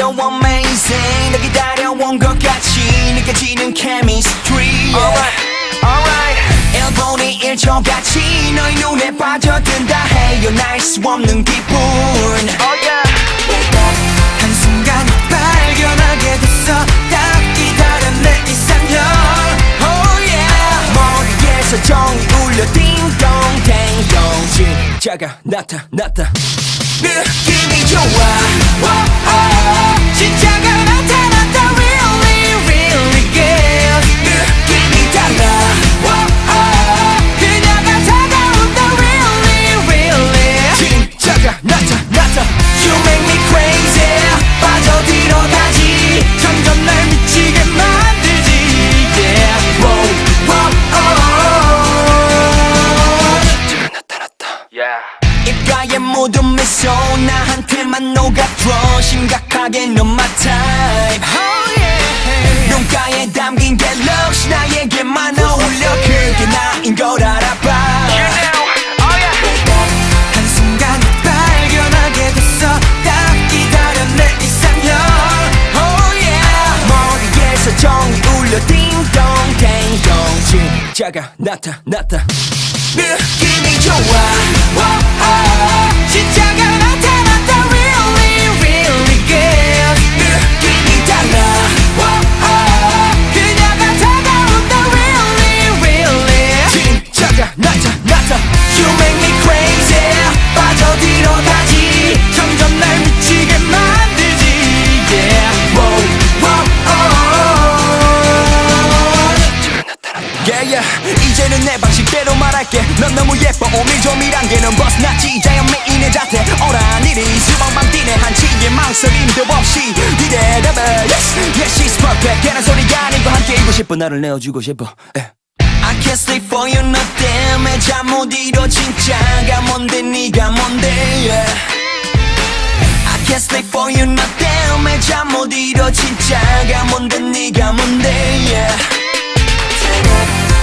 so amazing 널 기다려온 것 같이 느껴지는 chemistry Alright 일본의 일초같이 너의 눈에 빠져든다 해요 날 수 없는 기분 한순간 발견하게 됐어 딱 기다린 내 이상형 머리에서 정이 울려 띵동 댕동 진짜가 나타났다 느낌이 좋아 진짜가 나타났다 Really really good 느낌이 달라 그녀가 다가온다 Really really 진짜가 나타났다 You make me crazy 빠져들어가지 점점 날 미치게 만들지 Yeah 진짜가 나타났다 Yeah 입가에 묻은 미소 나한테만 녹아들어 심각하게 넌 my type 눈가에 담긴 게 looks 나에게만 어울려 그게 나인 걸 알아봐 한순간 발견하게 됐어 딱 기다린 내 이상형 머리에서 정이 울려 띵동 댕동 진짜가 나타났다 느낌이 좋아 진짜가 나타났다 Really really good 느낌이 달라 그녀가 다가온다 Really really 진짜가 나타났다 You make me crazy 빠져들어가지 점점 날 미치게 만들지 Yeah Yeah 이제는 내 방식대로 말할게 넌 너무 예뻐 오밀조밀한 게 넌 벗어났지 자연 미인의 자태 오란 일이 수방방 뛰네 한치의 망설임도 없이 네 대답을 Yes yes she's perfect 걔는 소리가 아니고 함께이고 싶어 나를 내어주고 싶어 I can't stay for you 너 때문에 잠 못 이뤄 진짜가 뭔데 네가 뭔데 yeah. I can't stay for you 너 때문에 잠 못 이뤄 진짜가 뭔데 네가 뭔데 yeah.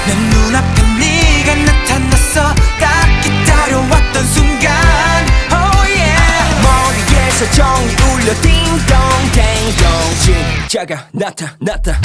내 눈앞에 네가 나타났어 딱 기다려왔던 순간 Oh yeah 머리에서 정이 울려 띵동 댕동 진짜가 나타났다